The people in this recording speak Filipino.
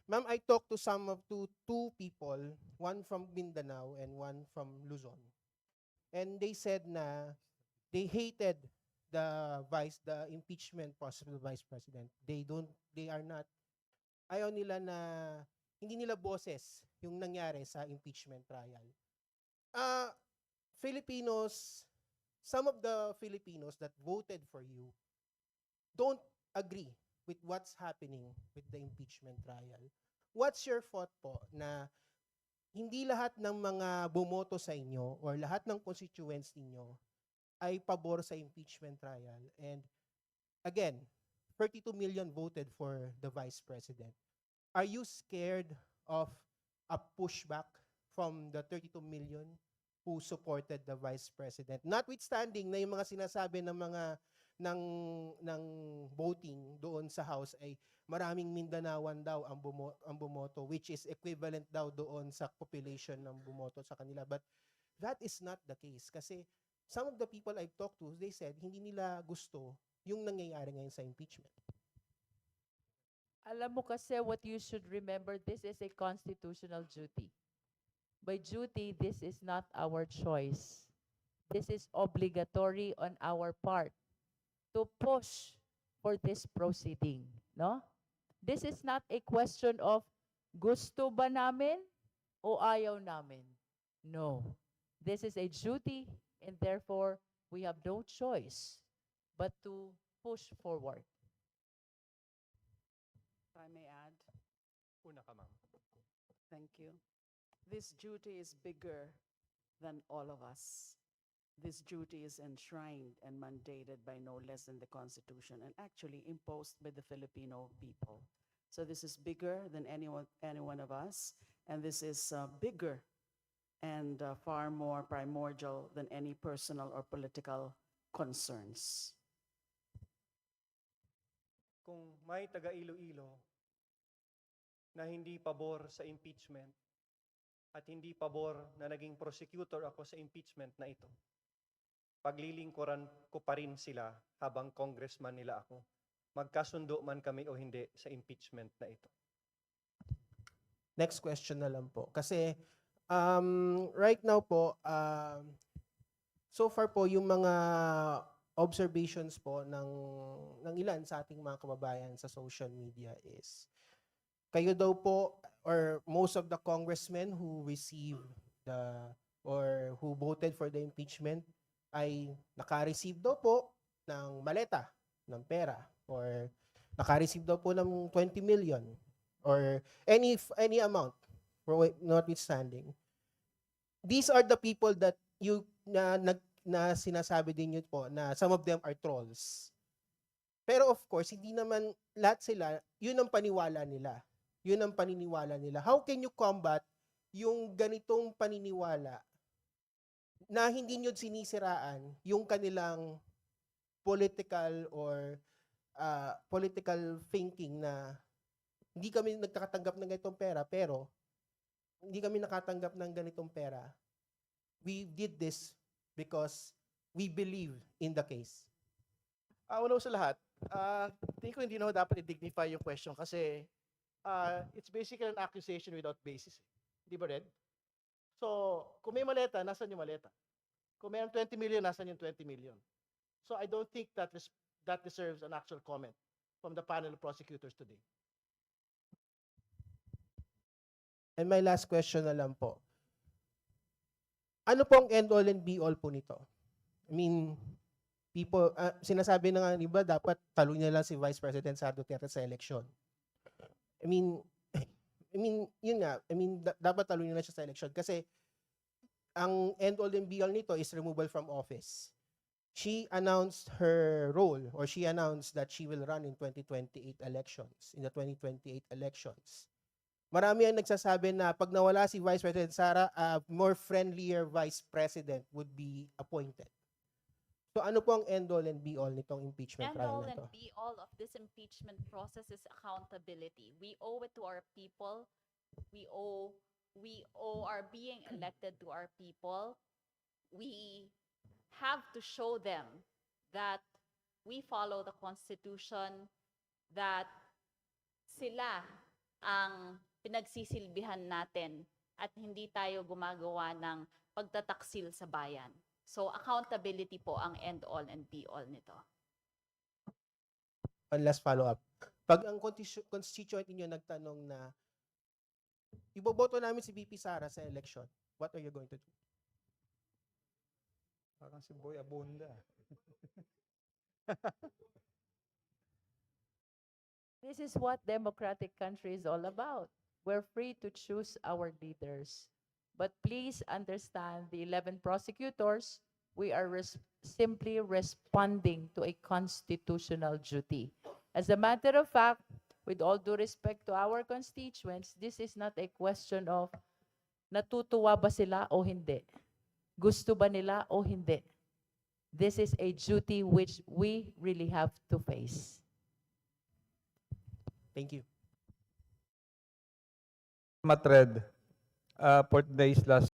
Ma'am, I talked to two people, one from Mindanao and one from Luzon. And they said na they hated the impeachment process of the vice president. They are not, ayaw nila na, hindi nila boses yung nangyari sa impeachment trial. Uh, Filipinos, some of the Filipinos that voted for you don't agree with what's happening with the impeachment trial. What's your thought po na hindi lahat ng mga bumoto sa inyo or lahat ng constituents ninyo ay pabor sa impeachment trial? And again, 32 million voted for the vice president. Are you scared of a pushback from the 32 million who supported the vice president? Notwithstanding na yung mga sinasabi ng mga ng voting doon sa House ay maraming Mindanaoan daw ang bumoto, which is equivalent daw doon sa population ng bumoto sa kanila. But that is not the case kasi some of the people I've talked to, they said hindi nila gusto yung nangyayari ngayon sa impeachment. Alam mo kasi what you should remember, this is a constitutional duty. By duty, this is not our choice. This is obligatory on our part to push for this proceeding, no? This is not a question of gusto ba namin o ayaw namin. No. This is a duty and therefore we have no choice but to push forward. If I may add, Una ka, ma'am. thank you. This duty is bigger than all of us. This duty is enshrined and mandated by no less than the Constitution and actually imposed by the Filipino people. So this is bigger than any one of us, and this is bigger and far more primordial than any personal or political concerns. Kung may taga Iloilo na hindi pabor sa impeachment at hindi pabor na naging prosecutor ako sa impeachment na ito, paglilingkuran ko pa rin sila habang congressman nila ako. Magkasundo man kami o hindi sa impeachment na ito. Next question na lang po. Kasi right now po, so far po yung mga observations po ng ilan sa ating mga kababayan sa social media is kayo daw po or most of the congressmen who received or who voted for the impeachment ay naka-receive daw po ng maleta, ng pera, or naka-receive daw po ng 20 million or any amount for notwithstanding. These are the people that you na sinasabi din yun po na some of them are trolls. Pero of course, hindi naman lahat sila, yun ang paniwala nila. Yun ang paniniwala nila. How can you combat yung ganitong paniniwala na hindi nyo sinisiraan yung kanilang political or political thinking na hindi kami nagkakatanggap ng ganitong pera, pero hindi kami nakatanggap ng ganitong pera. We did this because we believe in the case. Una sa lahat, tingin ko hindi na dapat i-dignify yung question kasi it's basically an accusation without basis. Di ba, Red? So, kung may maleta, nasan yung maleta? Kung mayroong 20 million, nasan yung 20 million? So, I don't think that deserves an actual comment from the panel of prosecutors today. And my last question na lang po. Ano pong end all and be all po nito? I mean, people, sinasabi na nga, di ba, dapat talo niya lang si Vice President Sara Duterte sa election. I mean, yun nga, dapat talo niya lang siya sa election kasi ang end all and be all nito is removal from office. She announced her role or she announced that she will run in 2028 elections, in the 2028 elections. Marami ang nagsasabi na pag nawala si Vice President Sara, a more friendlier Vice President would be appointed. So ano po ang end all and be all nitong impeachment End trial all na and to? be all of this impeachment process is accountability. We owe it to our people. We owe our being elected to our people. We have to show them that we follow the Constitution, that sila ang pinagsisilbihan natin at hindi tayo gumagawa ng pagtataksil sa bayan. So accountability po ang end all and be all nito. One last follow-up. Pag ang constituent ninyo nagtanong na iboboto namin si VP Sara sa election, what are you going to do? Parang si Boy Abunda. This is what democratic country is all about. We're free to choose our leaders. But please understand, the 11 prosecutors, we are simply responding to a constitutional duty. As a matter of fact, with all due respect to our constituents, this is not a question of natutuwa ba sila o hindi. Gusto ba nila o hindi. This is a duty which we really have to face. Thank you. Matred, for today's last